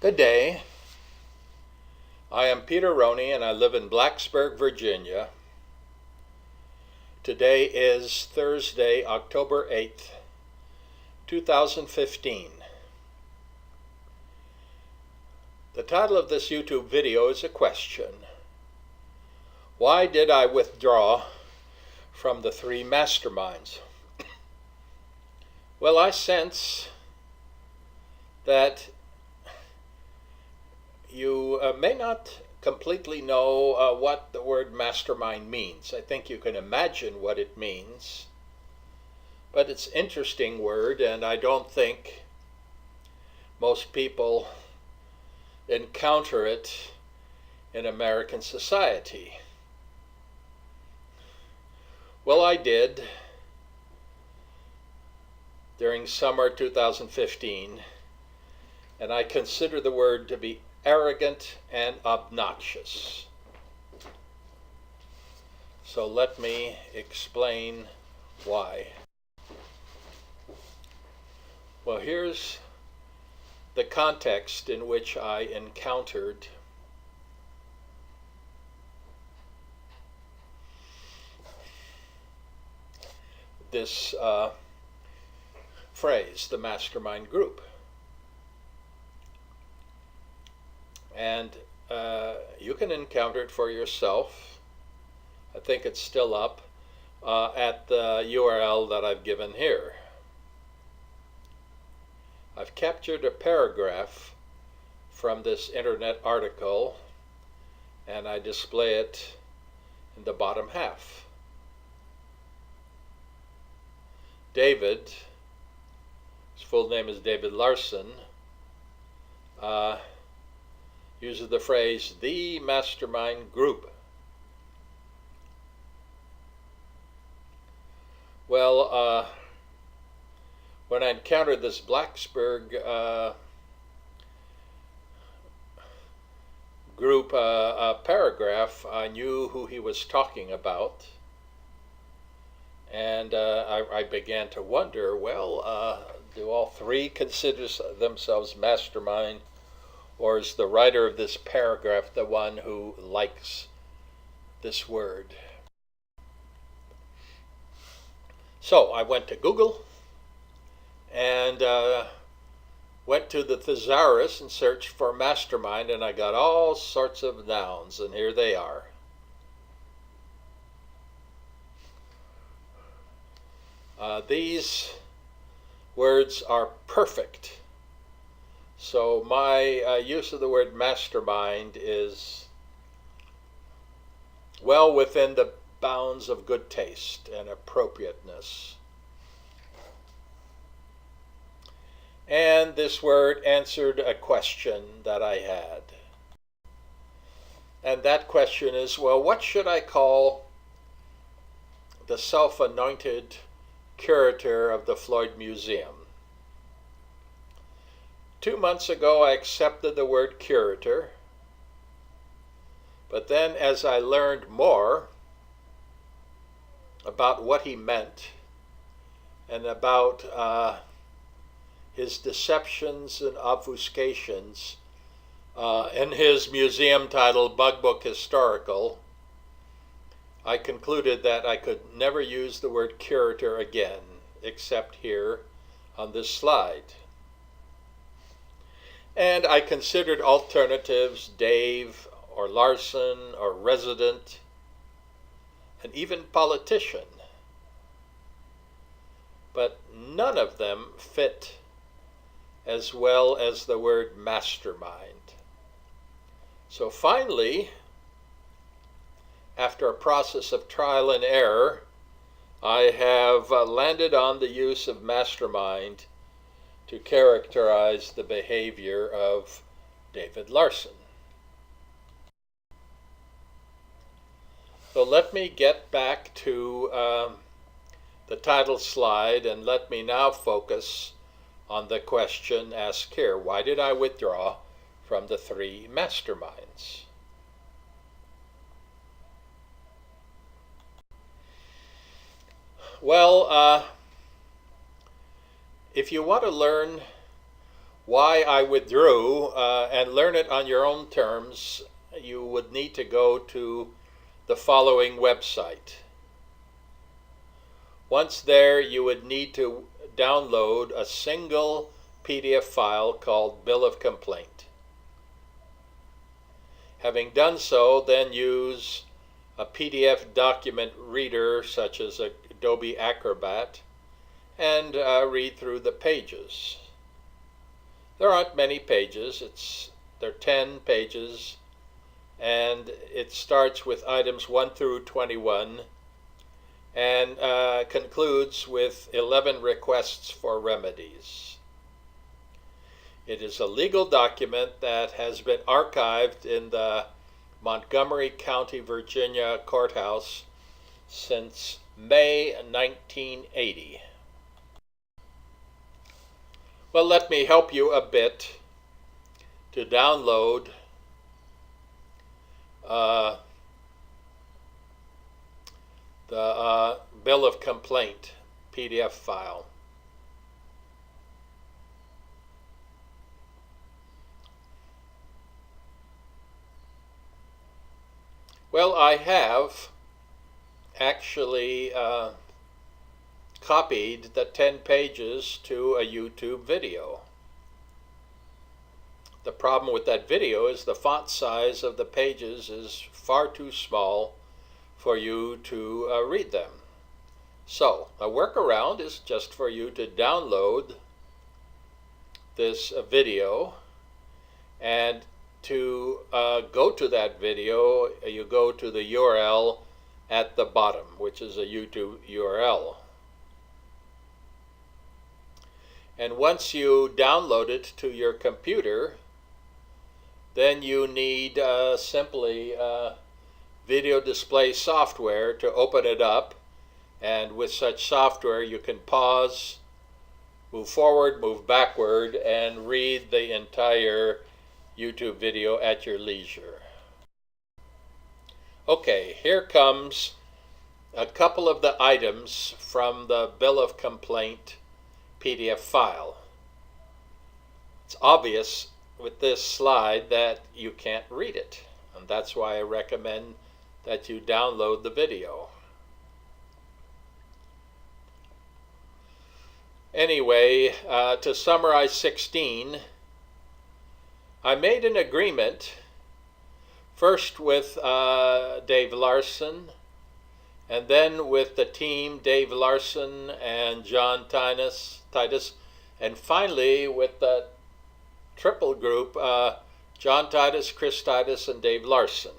Good day. I am Peter Rony and I live in Blacksburg, Virginia. Today is Thursday, October 8th, 2015. The title of this YouTube video is a question. Why did I withdraw from the three masterminds? Well, I sense that you may not completely know what the word mastermind means. I think you can imagine what it means, but it's an interesting word, and I don't think most people encounter it in American society. Well, I did during summer 2015, and I consider the word to be arrogant and obnoxious. So let me explain why. Well, here's the context in which I encountered this phrase, the mastermind group. And you can encounter it for yourself. I think it's still up at the URL that I've given here. I've captured a paragraph from this internet article and I display it in the bottom half. David, his full name is David Larsen, uses the phrase, the mastermind group. Well, when I encountered this Blacksburg group paragraph, I knew who he was talking about. And I began to wonder, well, do all three consider themselves mastermind? Or is the writer of this paragraph the one who likes this word? So I went to Google and went to the thesaurus and searched for mastermind, and I got all sorts of nouns, and here they are. These words are perfect. So my use of the word mastermind is well within the bounds of good taste and appropriateness. And this word answered a question that I had. And that question is, well, what should I call the self-anointed curator of the Floyd Museum? 2 months ago, I accepted the word curator, but then as I learned more about what he meant and about his deceptions and obfuscations in his museum titled Bug Book Historical, I concluded that I could never use the word curator again, except here on this slide. And I considered alternatives, Dave or Larsen or resident, and even politician. But none of them fit as well as the word mastermind. So finally, after a process of trial and error, I have landed on the use of mastermind to characterize the behavior of David Larsen. So let me get back to the title slide and let me now focus on the question asked here. Why did I withdraw from the three masterminds? Well, if you want to learn why I withdrew and learn it on your own terms, you would need to go to the following website. Once there, you would need to download a single PDF file called Bill of Complaint. Having done so, then use a PDF document reader such as Adobe Acrobat and read through the pages. There aren't many pages. There are 10 pages, and it starts with items 1 through 21 and concludes with 11 requests for remedies. It is a legal document that has been archived in the Montgomery County, Virginia courthouse since May 1980. Well, let me help you a bit to download the Bill of Complaint PDF file. Well, I have actually copied the 10 pages to a YouTube video. The problem with that video is the font size of the pages is far too small for you to read them. So, a workaround is just for you to download this video, and to go to that video, you go to the URL at the bottom, which is a YouTube URL. And once you download it to your computer, then you need simply video display software to open it up. And with such software, you can pause, move forward, move backward, and read the entire YouTube video at your leisure. Okay, here comes a couple of the items from the Bill of Complaint PDF file. It's obvious with this slide that you can't read it, and that's why I recommend that you download the video. Anyway, to summarize 16, I made an agreement first with Dave Larsen, and then with the team, Dave Larsen and John Titus, and finally with the triple group, John Titus, Chris Titus, and Dave Larsen.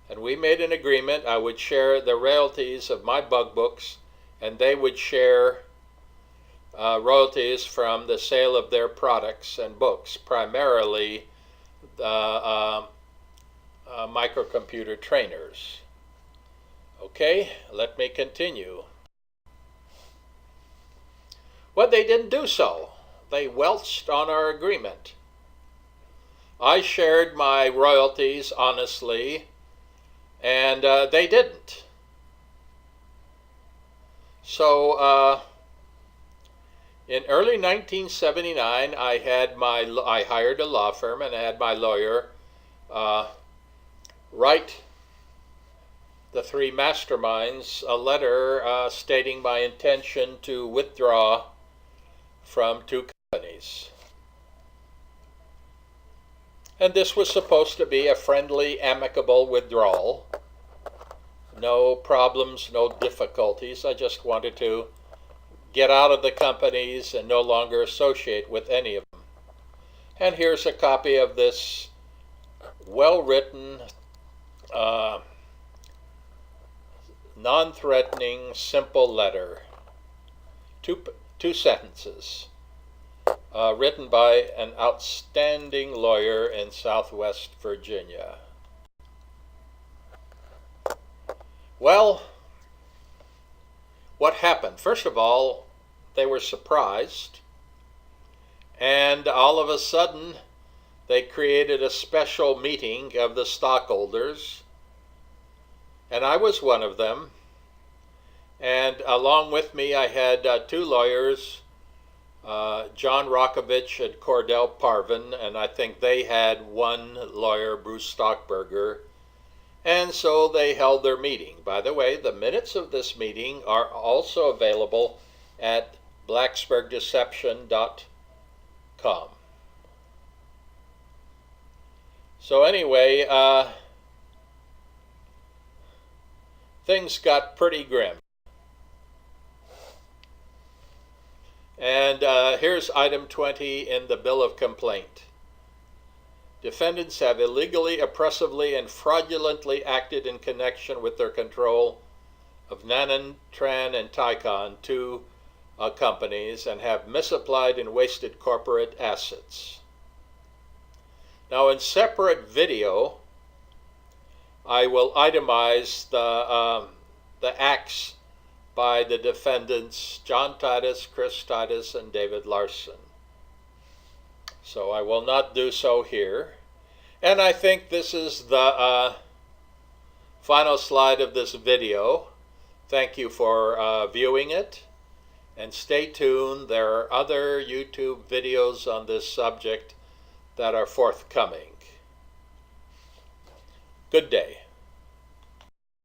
And we made an agreement I would share the royalties of my bug books, and they would share royalties from the sale of their products and books, primarily the microcomputer trainers. Okay, let me continue. Well, they didn't do so. They welched on our agreement. I shared my royalties honestly, and they didn't. So in early 1979, I hired a law firm, and I had my lawyer write the three masterminds a letter stating my intention to withdraw from two companies. And this was supposed to be a friendly, amicable withdrawal. No problems, no difficulties. I just wanted to get out of the companies and no longer associate with any of them. And here's a copy of this well-written, non-threatening, simple letter. Two sentences, written by an outstanding lawyer in Southwest Virginia. Well, what happened? First of all, they were surprised, and all of a sudden they created a special meeting of the stockholders, and I was one of them. And along with me, I had two lawyers, John Rockovich and Cordell Parvin, and I think they had one lawyer, Bruce Stockberger, and so they held their meeting. By the way, the minutes of this meeting are also available at blacksburgdeception.com. So anyway, things got pretty grim. And here's item 20 in the bill of complaint. Defendants have illegally, oppressively, and fraudulently acted in connection with their control of Nanotran and Tychon, two companies, and have misapplied and wasted corporate assets. Now, in separate video, I will itemize the acts by the defendants, John Titus, Chris Titus, and David Larsen. So I will not do so here. And I think this is the final slide of this video. Thank you for viewing it. And stay tuned. There are other YouTube videos on this subject that are forthcoming. Good day.